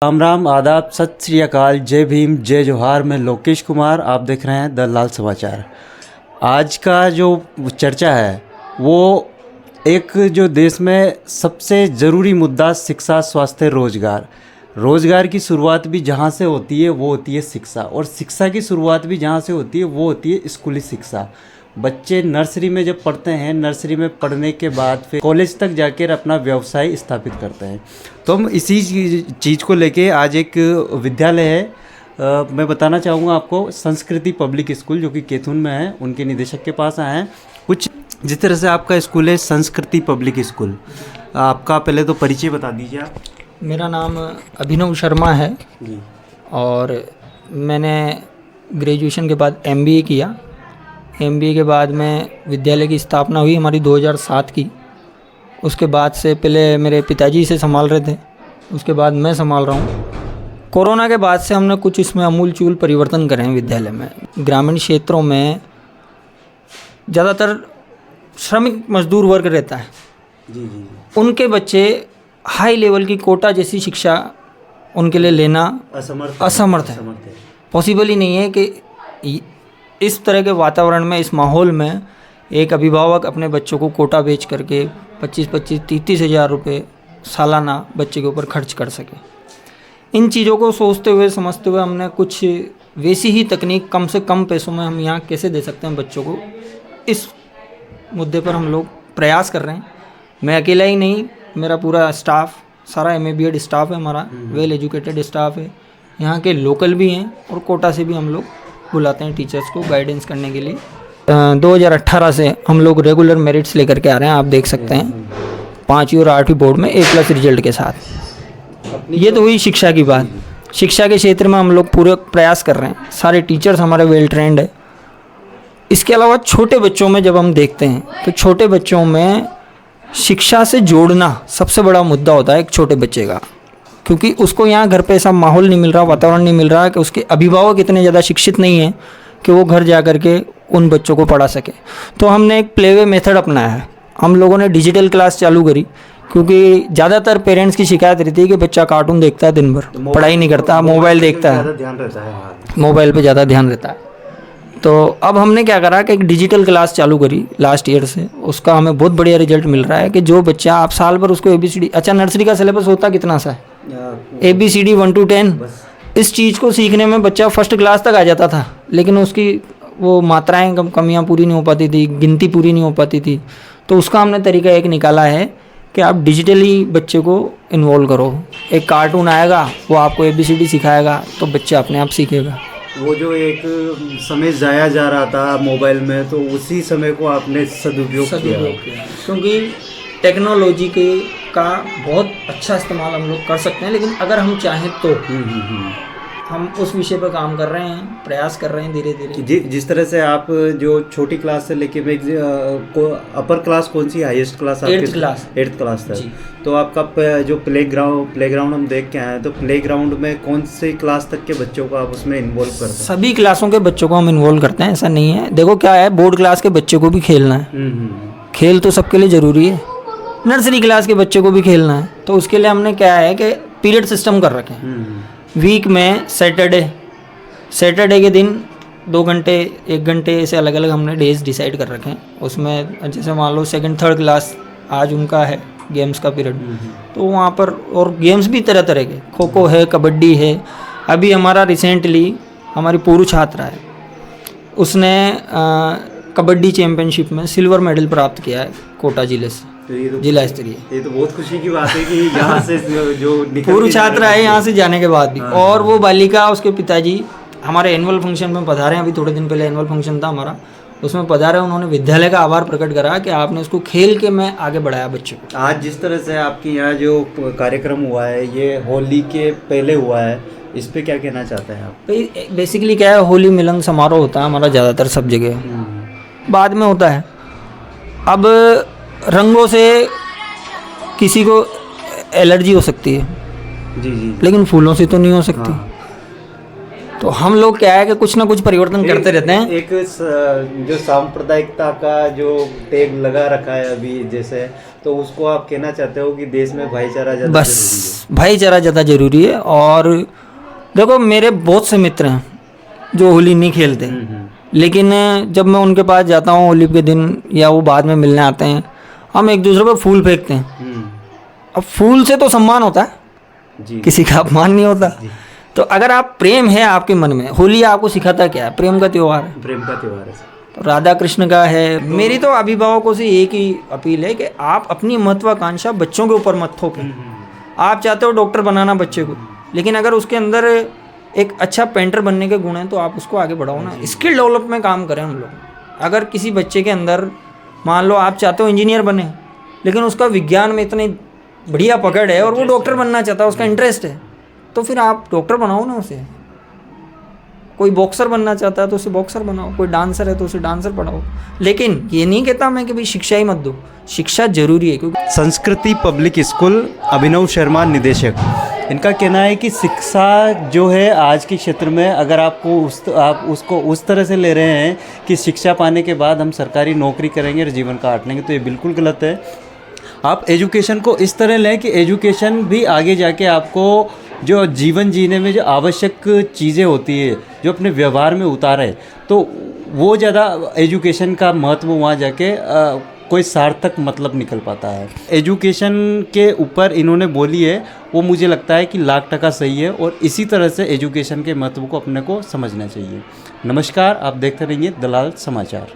राम राम, आदाब, सत श्री अकाल, जय भीम, जय जोहार। मैं लोकेश कुमार, आप देख रहे हैं द लाल समाचार। आज का जो चर्चा है वो एक जो देश में सबसे ज़रूरी मुद्दा शिक्षा, स्वास्थ्य, रोज़गार की शुरुआत भी जहाँ से होती है वो होती है शिक्षा, और शिक्षा की शुरुआत भी जहाँ से होती है वो होती है स्कूली शिक्षा। बच्चे नर्सरी में जब पढ़ते हैं, नर्सरी में पढ़ने के बाद फिर कॉलेज तक जाकर अपना व्यवसाय स्थापित करते हैं। तो हम इसी चीज़ को लेके आज एक विद्यालय है, मैं बताना चाहूँगा आपको, संस्कृति पब्लिक स्कूल, जो कि कैथून में है, उनके निदेशक के पास आए हैं। कुछ जिस तरह से आपका स्कूल है संस्कृति पब्लिक स्कूल, आपका पहले तो परिचय बता दीजिए आप। मेरा नाम अभिनव शर्मा है जी। और मैंने ग्रेजुएशन के बाद MBA किया। MBA के बाद में विद्यालय की स्थापना हुई हमारी 2007 की। उसके बाद से पहले मेरे पिताजी इसे संभाल रहे थे, उसके बाद मैं संभाल रहा हूँ। कोरोना के बाद से हमने कुछ इसमें अमूलचूल परिवर्तन करे हैं विद्यालय में। ग्रामीण क्षेत्रों में ज़्यादातर श्रमिक मजदूर वर्ग रहता है। जी जी। उनके बच्चे हाई लेवल की कोटा जैसी शिक्षा उनके लिए लेना असमर्थ है। पॉसिबल ही नहीं है कि इस तरह के वातावरण में, इस माहौल में एक अभिभावक अपने बच्चों को कोटा बेच करके 25-25, 30-30 हज़ार रुपये सालाना बच्चे के ऊपर खर्च कर सके। इन चीज़ों को सोचते हुए, समझते हुए हमने कुछ वैसी ही तकनीक कम से कम पैसों में हम यहाँ कैसे दे सकते हैं बच्चों को, इस मुद्दे पर हम लोग प्रयास कर रहे हैं। मैं अकेला ही नहीं, मेरा पूरा स्टाफ, सारा MA BEd स्टाफ है हमारा, वेल एजुकेटेड स्टाफ है। यहाँ के लोकल भी हैं और कोटा से भी हम लोग बुलाते हैं टीचर्स को गाइडेंस करने के लिए। 2018 से हम लोग रेगुलर मेरिट्स लेकर के आ रहे हैं, आप देख सकते हैं 5वीं और 8वीं बोर्ड में A+ रिजल्ट के साथ। ये तो हुई शिक्षा की बात। शिक्षा के क्षेत्र में हम लोग पूरे प्रयास कर रहे हैं, सारे टीचर्स हमारे वेल ट्रेंड है। इसके अलावा छोटे बच्चों में जब हम देखते हैं तो छोटे बच्चों में शिक्षा से जोड़ना सबसे बड़ा मुद्दा होता है एक छोटे बच्चे का, क्योंकि उसको यहाँ घर पे ऐसा माहौल नहीं मिल रहा, वातावरण नहीं मिल रहा कि उसके अभिभावक इतने ज़्यादा शिक्षित नहीं हैं कि वो घर जा कर के उन बच्चों को पढ़ा सके। तो हमने एक प्लेवे मेथड अपनाया है। हम लोगों ने डिजिटल क्लास चालू करी, क्योंकि ज़्यादातर पेरेंट्स की शिकायत रहती है कि बच्चा कार्टून देखता है दिन भर, पढ़ाई नहीं करता, मोबाइल देखता है, मोबाइल पर ज़्यादा ध्यान रहता है। तो अब हमने क्या करा कि एक डिजिटल क्लास चालू करी लास्ट ईयर से। उसका हमें बहुत बढ़िया रिजल्ट मिल रहा है कि जो बच्चा आप साल भर उसको ABCD, अच्छा नर्सरी का सिलेबस होता कितना सा है, ABCD 1 to 10, इस चीज़ को सीखने में बच्चा फर्स्ट क्लास तक आ जाता था, लेकिन उसकी वो मात्राएं कमियां पूरी नहीं हो पाती थी, गिनती पूरी नहीं हो पाती थी। तो उसका हमने तरीका एक निकाला है कि आप डिजिटली बच्चे को इन्वॉल्व करो। एक कार्टून आएगा, वो आपको ABCD सिखाएगा, तो बच्चा अपने आप सीखेगा। वो जो एक समय जाया जा रहा था मोबाइल में, तो उसी समय को आपने सदुपयोग किया। क्योंकि टेक्नोलॉजी का बहुत अच्छा इस्तेमाल हम लोग कर सकते हैं, लेकिन अगर हम चाहें तो हम उस विषय पर काम कर रहे हैं, प्रयास कर रहे हैं धीरे धीरे। जिस तरह से आप जो छोटी क्लास से लेके अपर क्लास, कौन सी हाईएस्ट क्लास? 8th क्लास तक। तो आपका जो प्लेग्राउंड हम देख के आए हैं, तो प्लेग्राउंड में कौन सी क्लास तक के बच्चों को आप उसमें इन्वॉल्व करते हैं? सभी क्लासों के बच्चों को हम इन्वॉल्व करते हैं, ऐसा नहीं है। देखो क्या है, बोर्ड क्लास के बच्चे को भी खेलना है, खेल तो सबके लिए ज़रूरी है। नर्सरी क्लास के बच्चे को भी खेलना है, तो उसके लिए हमने क्या है कि पीरियड सिस्टम कर रखे हैं। वीक में सैटरडे के दिन 2 घंटे, 1 घंटे ऐसे अलग अलग हमने डेज डिसाइड कर रखे हैं। उसमें जैसे मान लो 2nd 3rd क्लास आज उनका है गेम्स का पीरियड, तो वहाँ पर और गेम्स भी तरह तरह के, खो खो है, कबड्डी है। अभी हमारा रिसेंटली हमारी पूर्व छात्रा है, उसने कबड्डी चैम्पियनशिप में सिल्वर मेडल प्राप्त किया है कोटा जिले से, जिला स्तरीय। ये तो बहुत खुशी की बात है कि यहाँ से जो पूर्व छात्रा है यहाँ से जाने के बाद भी। और वो बालिका, उसके पिताजी हमारे एनुअल फंक्शन में पधारे हैं। अभी थोड़े दिन पहले एनुअल फंक्शन था हमारा, उसमें पधारे। उन्होंने विद्यालय का आभार प्रकट करा कि आपने उसको खेल के में आगे बढ़ाया बच्चों को। आज जिस तरह से आपके यहाँ जो कार्यक्रम हुआ है, ये होली के पहले हुआ है, इस पे क्या कहना चाहते हैं आप? बेसिकली क्या है, होली मिलन समारोह होता है हमारा ज़्यादातर सब जगह, बाद में होता है। अब रंगों से किसी को एलर्जी हो सकती है, जी, लेकिन फूलों से तो नहीं हो सकती। तो हम लोग क्या है कि कुछ ना कुछ परिवर्तन करते रहते हैं। एक जो सांप्रदायिकता का जो टैग लगा रखा है अभी जैसे, तो उसको आप कहना चाहते हो कि देश में भाईचारा ज़्यादा बस जरूरी भाईचारा ज़्यादा ज़रूरी है। और देखो मेरे बहुत से मित्र हैं जो होली नहीं खेलते, है। लेकिन जब मैं उनके पास जाता हूँ होली के दिन या वो बाद में मिलने आते हैं, हम एक दूसरे पर फूल फेंकते हैं। अब फूल से तो सम्मान होता है, जी किसी का अपमान नहीं होता। तो अगर आप प्रेम है आपके मन में, होली आपको सिखाता क्या है? प्रेम का त्यौहार है, प्रेम का त्यौहार है। तो राधा कृष्ण का है। मेरी तो अभिभावकों से एक ही अपील है कि आप अपनी महत्वाकांक्षा बच्चों के ऊपर मत थोपें। आप चाहते हो डॉक्टर बनाना बच्चे को, लेकिन अगर उसके अंदर एक अच्छा पेंटर बनने के गुण हैं तो आप उसको आगे बढ़ाओ ना। स्किल डेवलप में काम करें हम लोग। अगर किसी बच्चे के अंदर, मान लो आप चाहते हो इंजीनियर बने, लेकिन उसका विज्ञान में इतनी बढ़िया पकड़ है और वो डॉक्टर बनना चाहता है, उसका इंटरेस्ट है, तो फिर आप डॉक्टर बनाओ ना उसे। कोई बॉक्सर बनना चाहता है तो उसे बॉक्सर बनाओ, कोई डांसर है तो उसे डांसर बनाओ। लेकिन ये नहीं कहता मैं कि भाई शिक्षा ही मत दो, शिक्षा जरूरी है। क्योंकि संस्कृति पब्लिक स्कूल अभिनव शर्मा निदेशक, इनका कहना है कि शिक्षा जो है आज के क्षेत्र में, अगर आप उसको उस तरह से ले रहे हैं कि शिक्षा पाने के बाद हम सरकारी नौकरी करेंगे और जीवन काट लेंगे, तो ये बिल्कुल गलत है। आप एजुकेशन को इस तरह लें कि एजुकेशन भी आगे जाके आपको जो जीवन जीने में जो आवश्यक चीज़ें होती है जो अपने व्यवहार में उतारे, तो वो ज़्यादा एजुकेशन का महत्व वहाँ जाके कोई सार्थक मतलब निकल पाता है। एजुकेशन के ऊपर इन्होंने बोली है, वो मुझे लगता है कि 1,00,000% सही है, और इसी तरह से एजुकेशन के महत्व को अपने को समझना चाहिए। नमस्कार, आप देखते रहिए दलाल समाचार।